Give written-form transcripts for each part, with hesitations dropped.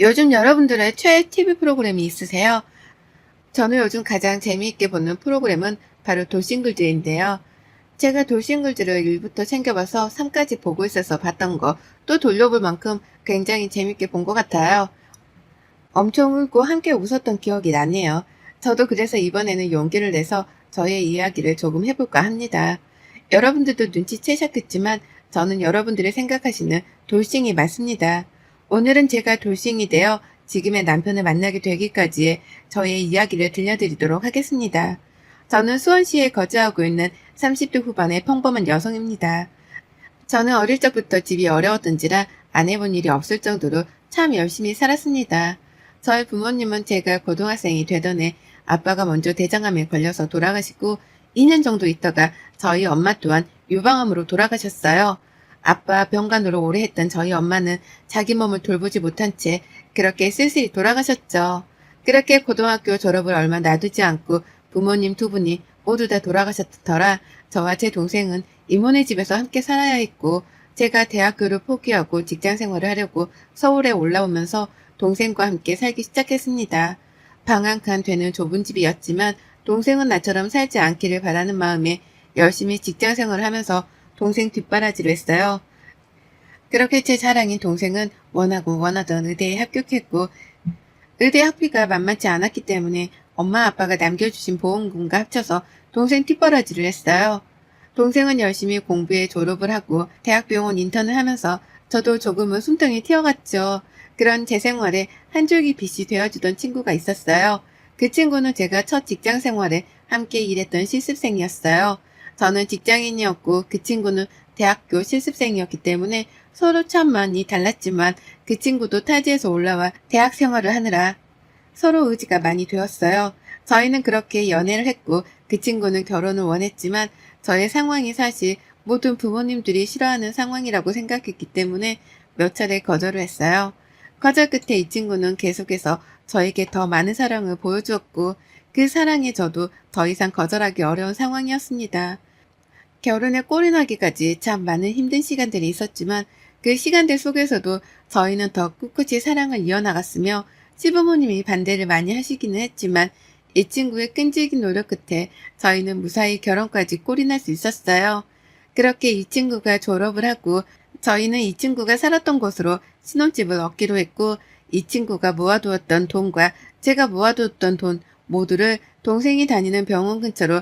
요즘 여러분들의 최애 TV 프로그램이 있으세요? 저는 요즘 가장 재미있게 보는 프로그램은 바로 돌싱글즈인데요. 제가 돌싱글즈를 1부터 챙겨봐서 3까지 보고 있어서 봤던 거 또 돌려볼 만큼 굉장히 재밌게 본 것 같아요. 엄청 울고 함께 웃었던 기억이 나네요. 저도 그래서 이번에는 용기를 내서 저의 이야기를 조금 해볼까 합니다. 여러분들도 눈치채셨겠지만 저는 여러분들이 생각하시는 돌싱이 맞습니다. 오늘은 제가 돌싱이 되어 지금의 남편을 만나게 되기까지의 저의 이야기를 들려드리도록 하겠습니다. 저는 수원시에 거주하고 있는 30대 후반의 평범한 여성입니다. 저는 어릴 적부터 집이 어려웠던지라 안 해본 일이 없을 정도로 참 열심히 살았습니다. 저희 부모님은 제가 고등학생이 되던 해 아빠가 먼저 대장암에 걸려서 돌아가시고 2년 정도 있다가 저희 엄마 또한 유방암으로 돌아가셨어요. 아빠 병간호로 오래 했던 저희 엄마는 자기 몸을 돌보지 못한 채 그렇게 쓸쓸히 돌아가셨죠. 그렇게 고등학교 졸업을 얼마 놔두지 않고 부모님 두 분이 모두 다 돌아가셨던 터라 저와 제 동생은 이모네 집에서 함께 살아야 했고 제가 대학교를 포기하고 직장 생활을 하려고 서울에 올라오면서 동생과 함께 살기 시작했습니다. 방 한 칸 되는 좁은 집이었지만 동생은 나처럼 살지 않기를 바라는 마음에 열심히 직장 생활을 하면서 동생 뒷바라지를 했어요. 그렇게 제 자랑인 동생은 원하고 원하던 의대에 합격했고 의대 학비가 만만치 않았기 때문에 엄마 아빠가 남겨주신 보험금과 합쳐서 동생 뒷바라지를 했어요. 동생은 열심히 공부해 졸업을 하고 대학병원 인턴을 하면서 저도 조금은 숨통이 튀어갔죠. 그런 제 생활에 한 줄기 빛이 되어주던 친구가 있었어요. 그 친구는 제가 첫 직장 생활에 함께 일했던 실습생이었어요. 저는 직장인이었고 그 친구는 대학교 실습생이었기 때문에 서로 참 많이 달랐지만 그 친구도 타지에서 올라와 대학 생활을 하느라 서로 의지가 많이 되었어요. 저희는 그렇게 연애를 했고 그 친구는 결혼을 원했지만 저의 상황이 사실 모든 부모님들이 싫어하는 상황이라고 생각했기 때문에 몇 차례 거절을 했어요. 거절 끝에 이 친구는 계속해서 저에게 더 많은 사랑을 보여주었고 그 사랑에 저도 더 이상 거절하기 어려운 상황이었습니다. 결혼에 꼴이 나기까지 참 많은 힘든 시간들이 있었지만 그 시간들 속에서도 저희는 더 꿋꿋이 사랑을 이어나갔으며 시부모님이 반대를 많이 하시기는 했지만 이 친구의 끈질긴 노력 끝에 저희는 무사히 결혼까지 꼴이 날 수 있었어요. 그렇게 이 친구가 졸업을 하고 저희는 이 친구가 살았던 곳으로 신혼집을 얻기로 했고 이 친구가 모아두었던 돈과 제가 모아두었던 돈 모두를 동생이 다니는 병원 근처로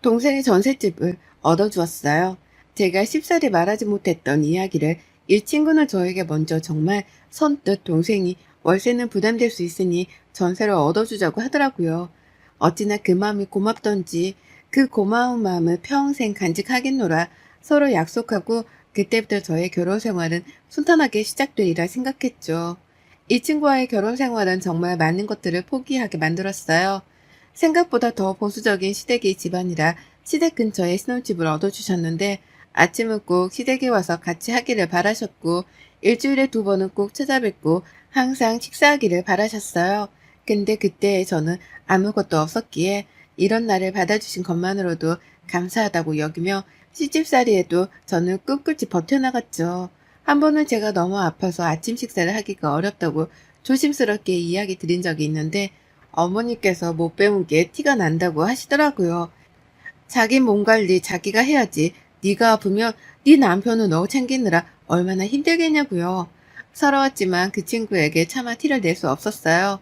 동생의 전셋집을 얻어주었어요. 제가 쉽사리 말하지 못했던 이야기를 이 친구는 저에게 먼저 정말 선뜻 동생이 월세는 부담될 수 있으니 전세를 얻어주자고 하더라고요. 어찌나 그 마음이 고맙던지 그 고마운 마음을 평생 간직하겠노라 서로 약속하고 그때부터 저의 결혼 생활은 순탄하게 시작되리라 생각했죠. 이 친구와의 결혼 생활은 정말 많은 것들을 포기하게 만들었어요. 생각보다 더 보수적인 시댁의 집안이라 시댁 근처에 신혼집을 얻어주셨는데 아침은 꼭 시댁에 와서 같이 하기를 바라셨고 일주일에 2번은 꼭 찾아뵙고 항상 식사하기를 바라셨어요. 근데 그때 저는 아무것도 없었기에 이런 날을 받아주신 것만으로도 감사하다고 여기며 시집살이에도 저는 꿋꿋이 버텨나갔죠. 한 번은 제가 너무 아파서 아침 식사를 하기가 어렵다고 조심스럽게 이야기 드린 적이 있는데 어머니께서 못 배운 게 티가 난다고 하시더라고요. 자기 몸 관리 자기가 해야지. 네가 아프면 네 남편은 너 챙기느라 얼마나 힘들겠냐고요. 서러웠지만 그 친구에게 차마 티를 낼 수 없었어요.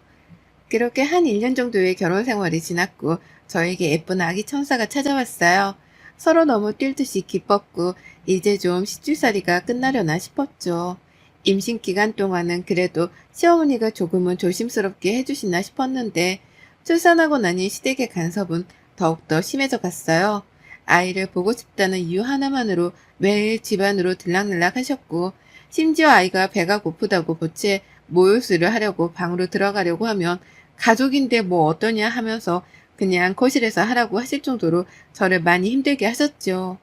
그렇게 한 1년 정도의 결혼 생활이 지났고 저에게 예쁜 아기 천사가 찾아왔어요. 서로 너무 뛸 듯이 기뻤고 이제 좀 시집살이가 끝나려나 싶었죠. 임신 기간 동안은 그래도 시어머니가 조금은 조심스럽게 해주시나 싶었는데 출산하고 나니 시댁의 간섭은 더욱더 심해져 갔어요. 아이를 보고 싶다는 이유 하나만으로 매일 집안으로 들락날락 하셨고 심지어 아이가 배가 고프다고 보채 모유수를 하려고 방으로 들어가려고 하면 가족인데 뭐 어떠냐 하면서 그냥 거실에서 하라고 하실 정도로 저를 많이 힘들게 하셨죠.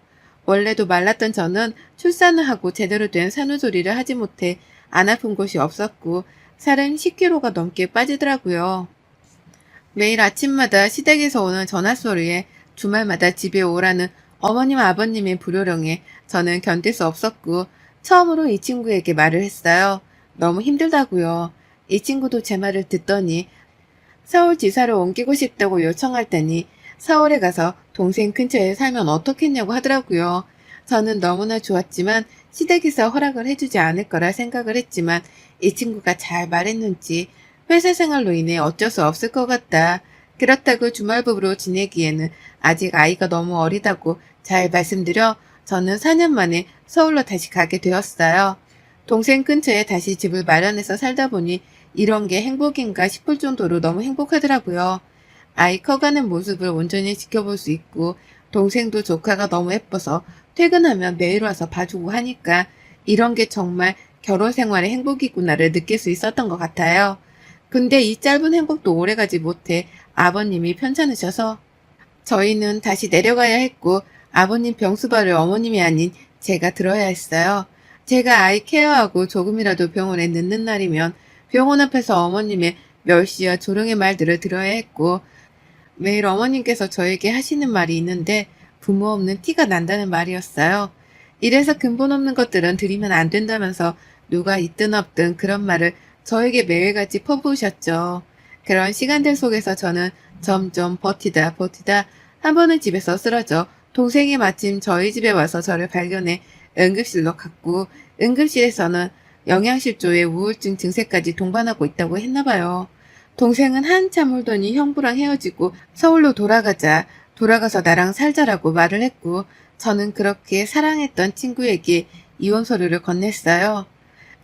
원래도 말랐던 저는 출산을 하고 제대로 된 산후조리를 하지 못해 안 아픈 곳이 없었고 살은 10kg가 넘게 빠지더라고요. 매일 아침마다 시댁에서 오는 전화소리에 주말마다 집에 오라는 어머님 아버님의 불효령에 저는 견딜 수 없었고 처음으로 이 친구에게 말을 했어요. 너무 힘들다고요. 이 친구도 제 말을 듣더니 서울지사로 옮기고 싶다고 요청할 때니 서울에 가서 동생 근처에 살면 어떻겠냐고 하더라고요. 저는 너무나 좋았지만 시댁에서 허락을 해주지 않을 거라 생각을 했지만 이 친구가 잘 말했는지 회사 생활로 인해 어쩔 수 없을 것 같다. 그렇다고 주말부부로 지내기에는 아직 아이가 너무 어리다고 잘 말씀드려 저는 4년 만에 서울로 다시 가게 되었어요. 동생 근처에 다시 집을 마련해서 살다 보니 이런 게 행복인가 싶을 정도로 너무 행복하더라고요. 아이 커가는 모습을 온전히 지켜볼 수 있고 동생도 조카가 너무 예뻐서 퇴근하면 매일 와서 봐주고 하니까 이런 게 정말 결혼 생활의 행복이구나를 느낄 수 있었던 것 같아요. 근데 이 짧은 행복도 오래가지 못해 아버님이 편찮으셔서 저희는 다시 내려가야 했고 아버님 병수발을 어머님이 아닌 제가 들어야 했어요. 제가 아이 케어하고 조금이라도 병원에 늦는 날이면 병원 앞에서 어머님의 멸시와 조롱의 말들을 들어야 했고 매일 어머님께서 저에게 하시는 말이 있는데 부모 없는 티가 난다는 말이었어요. 이래서 근본 없는 것들은 드리면 안 된다면서 누가 있든 없든 그런 말을 저에게 매일같이 퍼부으셨죠. 그런 시간들 속에서 저는 점점 버티다 한 번은 집에서 쓰러져 동생이 마침 저희 집에 와서 저를 발견해 응급실로 갔고 응급실에서는 영양실조에 우울증 증세까지 동반하고 있다고 했나 봐요. 동생은 한참 울더니 형부랑 헤어지고 서울로 돌아가서 나랑 살자라고 말을 했고 저는 그렇게 사랑했던 친구에게 이혼 서류를 건넸어요.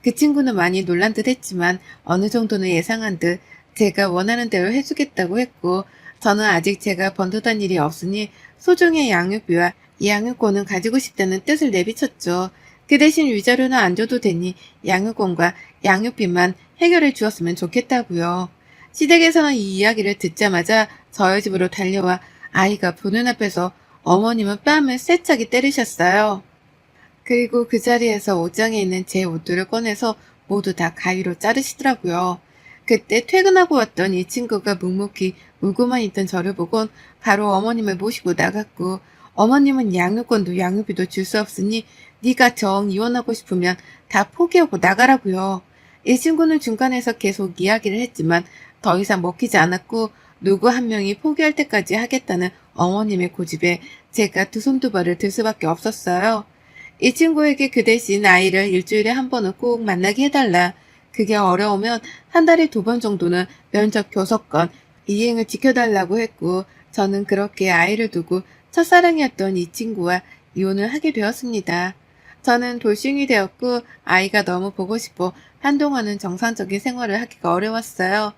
그 친구는 많이 놀란 듯 했지만 어느 정도는 예상한 듯 제가 원하는 대로 해주겠다고 했고 저는 아직 제가 번듯한 일이 없으니 소정의 양육비와 이 양육권은 가지고 싶다는 뜻을 내비쳤죠. 그 대신 위자료는 안 줘도 되니 양육권과 양육비만 해결해 주었으면 좋겠다고요. 시댁에서는 이 이야기를 듣자마자 저희 집으로 달려와 아이가 보는 앞에서 어머님은 뺨을 세차게 때리셨어요. 그리고 그 자리에서 옷장에 있는 제 옷들을 꺼내서 모두 다 가위로 자르시더라고요. 그때 퇴근하고 왔던 이 친구가 묵묵히 울고만 있던 저를 보곤 바로 어머님을 모시고 나갔고 어머님은 양육권도 양육비도 줄 수 없으니 네가 정 이혼하고 싶으면 다 포기하고 나가라고요. 이 친구는 중간에서 계속 이야기를 했지만 더 이상 먹히지 않았고 누구 한 명이 포기할 때까지 하겠다는 어머님의 고집에 제가 두 손 두 발을 들 수밖에 없었어요. 이 친구에게 그 대신 아이를 일주일에 한 번은 꼭 만나게 해달라. 그게 어려우면 한 달에 2번 정도는 면접 교섭권 이행을 지켜달라고 했고 저는 그렇게 아이를 두고 첫사랑이었던 이 친구와 이혼을 하게 되었습니다. 저는 돌싱이 되었고 아이가 너무 보고 싶어 한동안은 정상적인 생활을 하기가 어려웠어요.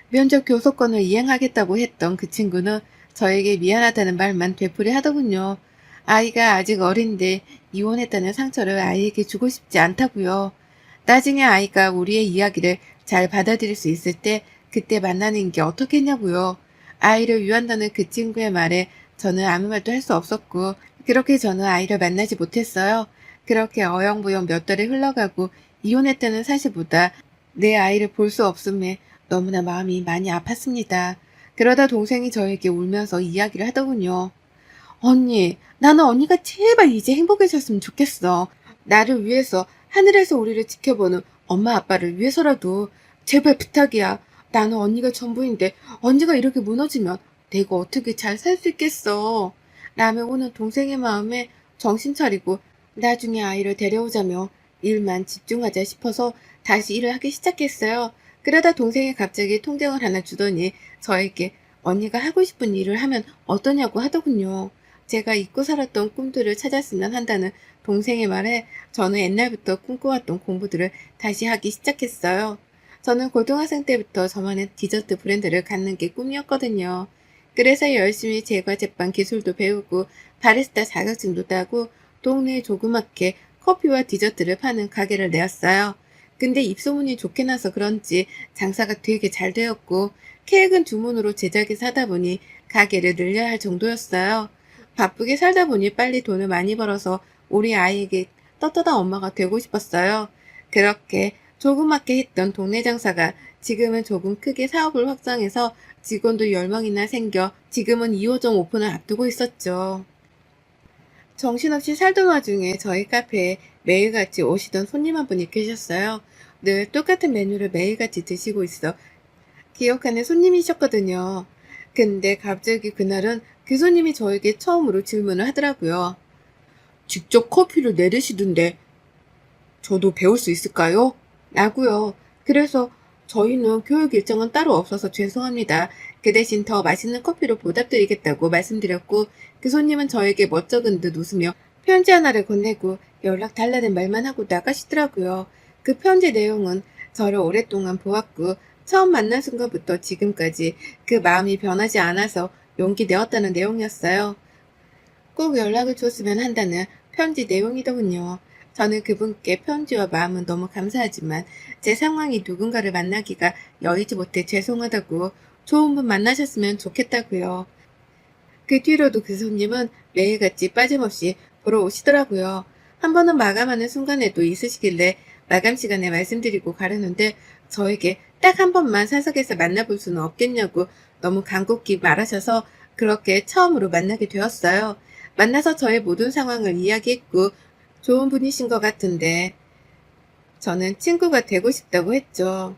면접 교섭권을 이행하겠다고 했던 그 친구는 저에게 미안하다는 말만 되풀이 하더군요. 아이가 아직 어린데 이혼했다는 상처를 아이에게 주고 싶지 않다고요. 나중에 아이가 우리의 이야기를 잘 받아들일 수 있을 때 그때 만나는 게 어떻겠냐고요. 아이를 위한다는 그 친구의 말에 저는 아무 말도 할 수 없었고 그렇게 저는 아이를 만나지 못했어요. 그렇게 어영부영 몇 달이 흘러가고 이혼했다는 사실보다 내 아이를 볼 수 없음에 너무나 마음이 많이 아팠습니다. 그러다 동생이 저에게 울면서 이야기를 하더군요. 언니, 나는 언니가 제발 이제 행복해졌으면 좋겠어. 나를 위해서 하늘에서 우리를 지켜보는 엄마 아빠를 위해서라도 제발 부탁이야. 나는 언니가 전부인데 언니가 이렇게 무너지면 내가 어떻게 잘 살 수 있겠어. 라며 우는 동생의 마음에 정신 차리고 나중에 아이를 데려오자며 일만 집중하자 싶어서 다시 일을 하기 시작했어요. 그러다 동생이 갑자기 통장을 하나 주더니 저에게 언니가 하고 싶은 일을 하면 어떠냐고 하더군요. 제가 잊고 살았던 꿈들을 찾았으면 한다는 동생의 말에 저는 옛날부터 꿈꿔왔던 공부들을 다시 하기 시작했어요. 저는 고등학생 때부터 저만의 디저트 브랜드를 갖는 게 꿈이었거든요. 그래서 열심히 제과 제빵 기술도 배우고 바리스타 자격증도 따고 동네에 조그맣게 커피와 디저트를 파는 가게를 내었어요. 근데 입소문이 좋게 나서 그런지 장사가 되게 잘 되었고 케이크는 주문으로 제작해서 하다 보니 가게를 늘려야 할 정도였어요. 바쁘게 살다 보니 빨리 돈을 많이 벌어서 우리 아이에게 떳떳한 엄마가 되고 싶었어요. 그렇게 조그맣게 했던 동네 장사가 지금은 조금 크게 사업을 확장해서 직원도 10명이나 생겨 지금은 2호점 오픈을 앞두고 있었죠. 정신없이 살던 와중에 저희 카페에 매일같이 오시던 손님 한 분이 계셨어요. 늘 똑같은 메뉴를 매일같이 드시고 있어 기억하는 손님이셨거든요. 근데 갑자기 그날은 그 손님이 저에게 처음으로 질문을 하더라고요. 직접 커피를 내리시던데 저도 배울 수 있을까요? 라고요. 그래서 저희는 교육 일정은 따로 없어서 죄송합니다. 그 대신 더 맛있는 커피로 보답드리겠다고 말씀드렸고 그 손님은 저에게 멋쩍은 듯 웃으며 편지 하나를 건네고 연락 달라는 말만 하고 나가시더라고요. 그 편지 내용은 저를 오랫동안 보았고 처음 만난 순간부터 지금까지 그 마음이 변하지 않아서 용기 내었다는 내용이었어요. 꼭 연락을 줬으면 한다는 편지 내용이더군요. 저는 그분께 편지와 마음은 너무 감사하지만 제 상황이 누군가를 만나기가 여의지 못해 죄송하다고 좋은 분 만나셨으면 좋겠다고요. 그 뒤로도 그 손님은 매일같이 빠짐없이 보러 오시더라고요. 한 번은 마감하는 순간에도 있으시길래 마감 시간에 말씀드리고 가려는데 저에게 딱 한 번만 사석에서 만나볼 수는 없겠냐고 너무 간곡히 말하셔서 그렇게 처음으로 만나게 되었어요. 만나서 저의 모든 상황을 이야기했고 좋은 분이신 것 같은데 저는 친구가 되고 싶다고 했죠.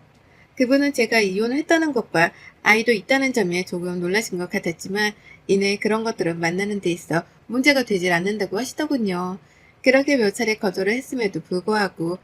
그분은 제가 이혼을 했다는 것과 아이도 있다는 점에 조금 놀라신 것 같았지만 이내 그런 것들은 만나는 데 있어 문제가 되질 않는다고 하시더군요. 그렇게 몇 차례 거절을 했음에도 불구하고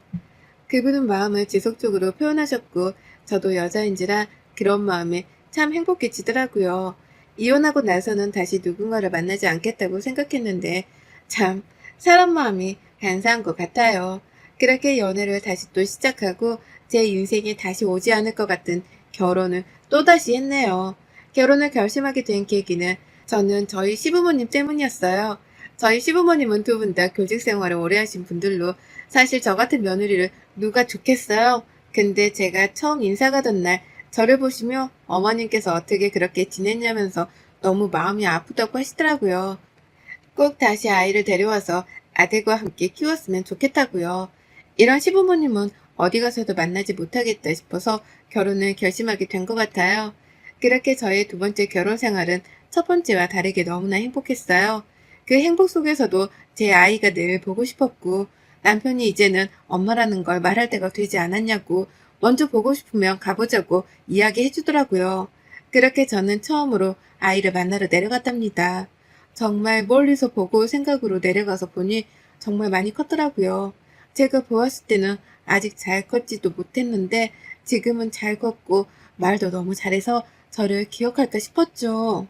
그분은 마음을 지속적으로 표현하셨고 저도 여자인지라 그런 마음에 참 행복해지더라고요. 이혼하고 나서는 다시 누군가를 만나지 않겠다고 생각했는데 참 사람 마음이 간사한 것 같아요. 그렇게 연애를 다시 또 시작하고 제 인생에 다시 오지 않을 것 같은 결혼을 또다시 했네요. 결혼을 결심하게 된 계기는 저는 저희 시부모님 때문이었어요. 저희 시부모님은 두 분 다 교직 생활을 오래 하신 분들로 사실 저 같은 며느리를 누가 좋겠어요? 근데 제가 처음 인사 가던 날 저를 보시며 어머님께서 어떻게 그렇게 지냈냐면서 너무 마음이 아프다고 하시더라고요. 꼭 다시 아이를 데려와서 아들과 함께 키웠으면 좋겠다고요. 이런 시부모님은 어디 가서도 만나지 못하겠다 싶어서 결혼을 결심하게 된 것 같아요. 그렇게 저의 두 번째 결혼 생활은 첫 번째와 다르게 너무나 행복했어요. 그 행복 속에서도 제 아이가 늘 보고 싶었고 남편이 이제는 엄마라는 걸 말할 때가 되지 않았냐고 먼저 보고 싶으면 가보자고 이야기해 주더라고요. 그렇게 저는 처음으로 아이를 만나러 내려갔답니다. 정말 멀리서 보고 올 생각으로 내려가서 보니 정말 많이 컸더라고요. 제가 보았을 때는 아직 잘 컸지도 못했는데 지금은 잘 컸고 말도 너무 잘해서 저를 기억할까 싶었죠.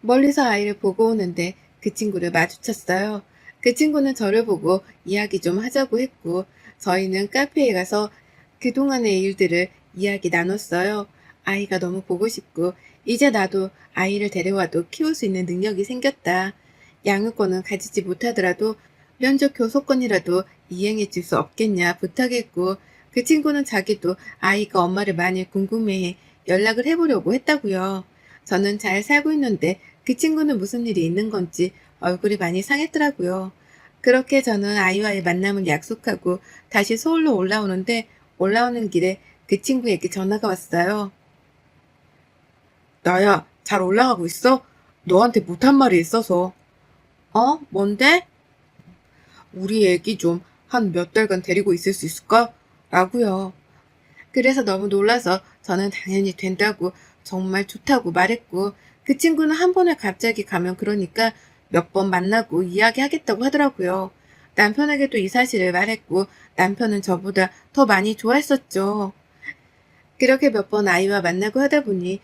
멀리서 아이를 보고 오는데 그 친구를 마주쳤어요. 그 친구는 저를 보고 이야기 좀 하자고 했고 저희는 카페에 가서 그동안의 일들을 이야기 나눴어요. 아이가 너무 보고 싶고 이제 나도 아이를 데려와도 키울 수 있는 능력이 생겼다. 양육권은 가지지 못하더라도 면접 교섭권이라도 이행해 줄 수 없겠냐 부탁했고 그 친구는 자기도 아이가 엄마를 많이 궁금해해 연락을 해보려고 했다고요. 저는 잘 살고 있는데 그 친구는 무슨 일이 있는 건지 얼굴이 많이 상했더라고요. 그렇게 저는 아이와의 만남을 약속하고 다시 서울로 올라오는데 올라오는 길에 그 친구에게 전화가 왔어요. 나야, 잘 올라가고 있어? 너한테 못한 말이 있어서. 뭔데? 우리 애기 좀 한 몇 달간 데리고 있을 수 있을까? 라고요. 그래서 너무 놀라서 저는 당연히 된다고 정말 좋다고 말했고 그 친구는 한 번에 갑자기 가면 그러니까 몇 번 만나고 이야기하겠다고 하더라고요. 남편에게도 이 사실을 말했고 남편은 저보다 더 많이 좋아했었죠. 그렇게 몇 번 아이와 만나고 하다 보니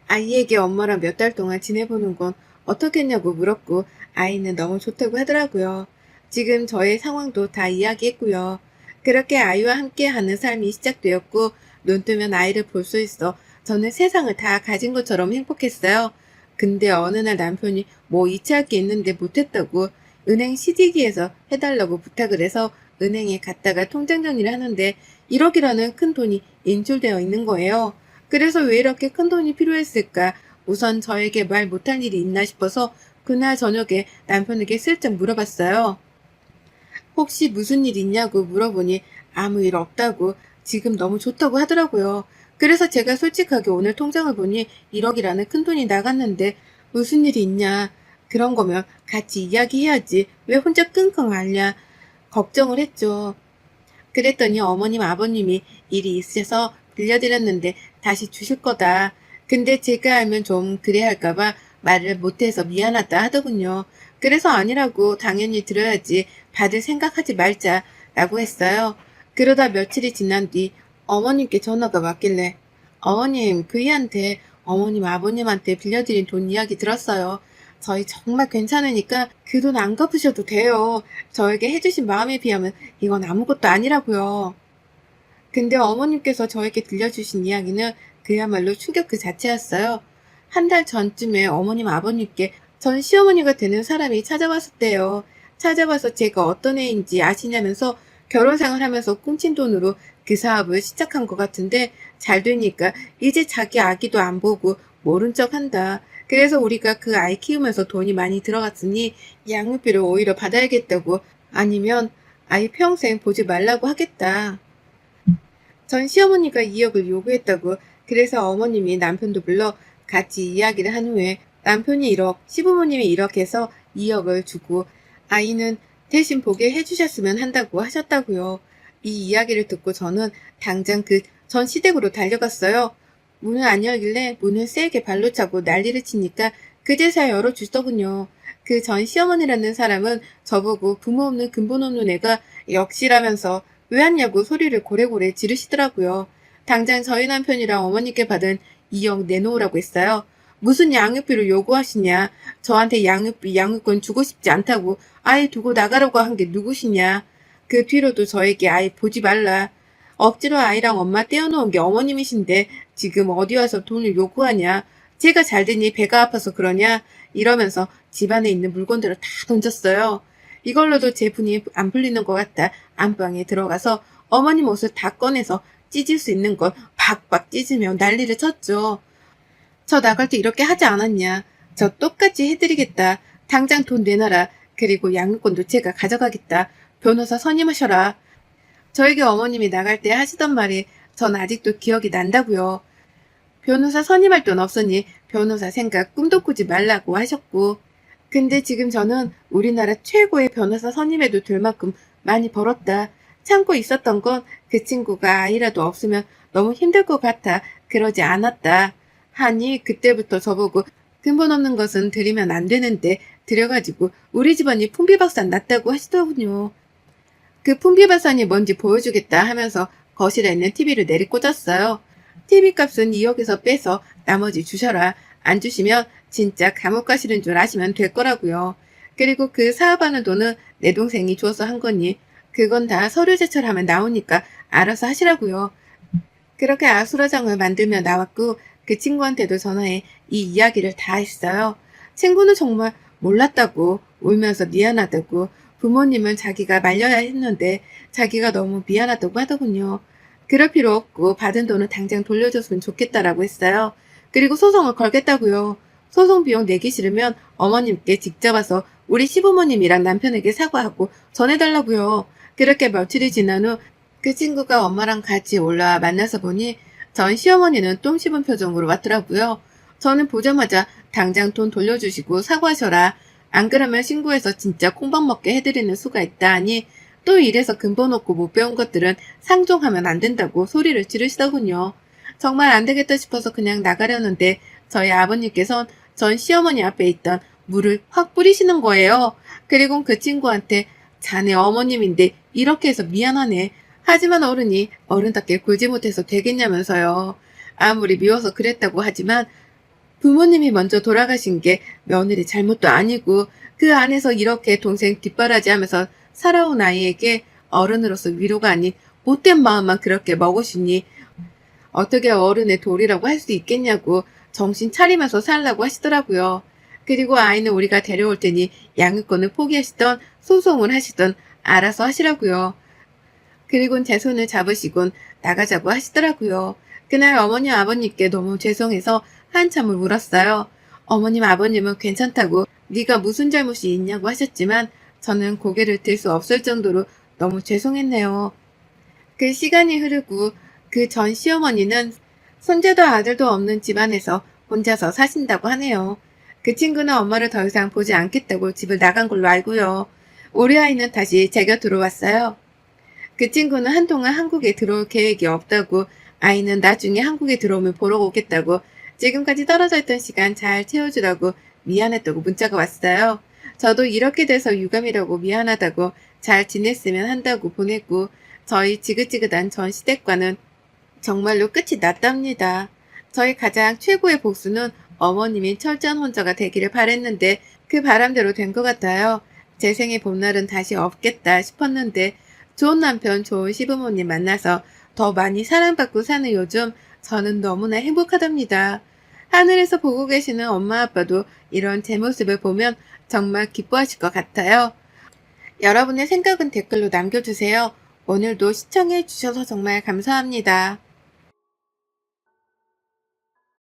아이에게 엄마랑 몇 달 동안 지내보는 건 어떻겠냐고 물었고 아이는 너무 좋다고 하더라고요. 지금 저의 상황도 다 이야기했고요. 그렇게 아이와 함께하는 삶이 시작되었고 눈 뜨면 아이를 볼 수 있어 저는 세상을 다 가진 것처럼 행복했어요. 근데 어느 날 남편이 뭐 이체할 게 있는데 못했다고 은행 CD기에서 해달라고 부탁을 해서 은행에 갔다가 통장 정리를 하는데 1억이라는 큰 돈이 인출되어 있는 거예요. 그래서 왜 이렇게 큰 돈이 필요했을까? 우선 저에게 말 못할 일이 있나 싶어서 그날 저녁에 남편에게 슬쩍 물어봤어요. 혹시 무슨 일 있냐고 물어보니 아무 일 없다고 지금 너무 좋다고 하더라고요. 그래서 제가 솔직하게 오늘 통장을 보니 1억이라는 큰 돈이 나갔는데 무슨 일이 있냐. 그런 거면 같이 이야기해야지 왜 혼자 끙끙 앓냐. 걱정을 했죠. 그랬더니 어머님 아버님이 일이 있으셔서 빌려드렸는데 다시 주실 거다. 근데 제가 알면 좀 그래 할까봐 말을 못해서 미안하다 하더군요. 그래서 아니라고 당연히 들어야지 받을 생각하지 말자라고 했어요. 그러다 며칠이 지난 뒤 어머님께 전화가 왔길래 어머님 그이한테 어머님 아버님한테 빌려드린 돈 이야기 들었어요. 저희 정말 괜찮으니까 그 돈 안 갚으셔도 돼요. 저에게 해주신 마음에 비하면 이건 아무것도 아니라고요. 근데 어머님께서 저에게 들려주신 이야기는 그야말로 충격 그 자체였어요. 한 달 전쯤에 어머님 아버님께 전 시어머니가 되는 사람이 찾아왔었대요. 찾아와서 제가 어떤 애인지 아시냐면서 결혼 생활하면서 꽁친 돈으로 그 사업을 시작한 것 같은데 잘 되니까 이제 자기 아기도 안 보고 모른 척 한다. 그래서 우리가 그 아이 키우면서 돈이 많이 들어갔으니 양육비를 오히려 받아야겠다고 아니면 아이 평생 보지 말라고 하겠다. 전 시어머니가 2억을 요구했다고 그래서 어머님이 남편도 불러 같이 이야기를 한 후에 남편이 1억, 시부모님이 1억 해서 2억을 주고 아이는 대신 보게 해주셨으면 한다고 하셨다고요. 이 이야기를 듣고 저는 당장 그 전 시댁으로 달려갔어요. 문을 안 열길래 문을 세게 발로 차고 난리를 치니까 그제서야 열어주더군요. 그 전 시어머니라는 사람은 저보고 부모 없는 근본 없는 애가 역시라면서 왜 왔냐고 소리를 고래고래 지르시더라고요. 당장 저희 남편이랑 어머니께 받은 2억 내놓으라고 했어요. 무슨 양육비를 요구하시냐. 저한테 양육비, 양육권 주고 싶지 않다고 아이 두고 나가라고 한 게 누구시냐. 그 뒤로도 저에게 아이 보지 말라. 억지로 아이랑 엄마 떼어놓은 게 어머님이신데 지금 어디 와서 돈을 요구하냐. 제가 잘 되니 배가 아파서 그러냐. 이러면서 집안에 있는 물건들을 다 던졌어요. 이걸로도 제 분이 안 풀리는 것 같다. 안방에 들어가서 어머님 옷을 다 꺼내서 찢을 수 있는 걸 박박 찢으며 난리를 쳤죠. 저 나갈 때 이렇게 하지 않았냐. 저 똑같이 해드리겠다. 당장 돈 내놔라. 그리고 양육권도 제가 가져가겠다. 변호사 선임하셔라. 저에게 어머님이 나갈 때 하시던 말이 전 아직도 기억이 난다고요. 변호사 선임할 돈 없으니 변호사 생각 꿈도 꾸지 말라고 하셨고 근데 지금 저는 우리나라 최고의 변호사 선임해도 될 만큼 많이 벌었다. 참고 있었던 건 그 친구가 아이라도 없으면 너무 힘들 것 같아 그러지 않았다. 하니 그때부터 저보고 근본 없는 것은 드리면 안 되는데 드려가지고 우리 집안이 풍비박산 났다고 하시더군요. 그 풍비박산이 뭔지 보여주겠다 하면서 거실에 있는 TV를 내리꽂았어요. TV 값은 2억에서 빼서 나머지 주셔라. 안 주시면 진짜 감옥 가시는 줄 아시면 될 거라고요. 그리고 그 사업하는 돈은 내 동생이 줘서 한 거니 그건 다 서류 제출하면 나오니까 알아서 하시라고요. 그렇게 아수라장을 만들며 나왔고 그 친구한테도 전화해 이 이야기를 다 했어요. 친구는 정말 몰랐다고 울면서 미안하다고 부모님은 자기가 말려야 했는데 자기가 너무 미안하다고 하더군요. 그럴 필요 없고 받은 돈은 당장 돌려줬으면 좋겠다라고 했어요. 그리고 소송을 걸겠다고요. 소송 비용 내기 싫으면 어머님께 직접 와서 우리 시부모님이랑 남편에게 사과하고 전해달라고요. 그렇게 며칠이 지난 후 그 친구가 엄마랑 같이 올라와 만나서 보니 전 시어머니는 똥 씹은 표정으로 왔더라고요. 저는 보자마자 당장 돈 돌려주시고 사과하셔라. 안 그러면 신고해서 진짜 콩밥 먹게 해드리는 수가 있다 하니 또 이래서 근본 없고 못 배운 것들은 상종하면 안 된다고 소리를 지르시더군요. 정말 안 되겠다 싶어서 그냥 나가려는데 저희 아버님께선 전 시어머니 앞에 있던 물을 확 뿌리시는 거예요. 그리고 그 친구한테 자네 어머님인데 이렇게 해서 미안하네. 하지만 어른이 어른답게 굴지 못해서 되겠냐면서요. 아무리 미워서 그랬다고 하지만 부모님이 먼저 돌아가신 게 며느리 잘못도 아니고 그 안에서 이렇게 동생 뒷바라지하면서 살아온 아이에게 어른으로서 위로가 아닌 못된 마음만 그렇게 먹으시니 어떻게 어른의 도리라고 할 수 있겠냐고 정신 차리면서 살라고 하시더라고요. 그리고 아이는 우리가 데려올 테니 양육권을 포기하시던 소송을 하시던 알아서 하시라고요. 그리고는 제 손을 잡으시곤 나가자고 하시더라고요. 그날 어머니 아버님께 너무 죄송해서 한참을 울었어요. 어머님 아버님은 괜찮다고 네가 무슨 잘못이 있냐고 하셨지만 저는 고개를 들 수 없을 정도로 너무 죄송했네요. 그 시간이 흐르고 그 전 시어머니는 손자도 아들도 없는 집안에서 혼자서 사신다고 하네요. 그 친구는 엄마를 더 이상 보지 않겠다고 집을 나간 걸로 알고요. 우리 아이는 다시 제 곁으로 왔어요. 그 친구는 한동안 한국에 들어올 계획이 없다고, 아이는 나중에 한국에 들어오면 보러 오겠다고, 지금까지 떨어져 있던 시간 잘 채워주라고 미안했다고 문자가 왔어요. 저도 이렇게 돼서 유감이라고 미안하다고 잘 지냈으면 한다고 보냈고, 저희 지긋지긋한 전 시댁과는 정말로 끝이 났답니다. 저희 가장 최고의 복수는 어머님이 철저한 혼자가 되기를 바랬는데 그 바람대로 된 것 같아요. 제 생의 봄날은 다시 없겠다 싶었는데 좋은 남편, 좋은 시부모님 만나서 더 많이 사랑받고 사는 요즘 저는 너무나 행복하답니다. 하늘에서 보고 계시는 엄마 아빠도 이런 제 모습을 보면 정말 기뻐하실 것 같아요. 여러분의 생각은 댓글로 남겨주세요. 오늘도 시청해 주셔서 정말 감사합니다.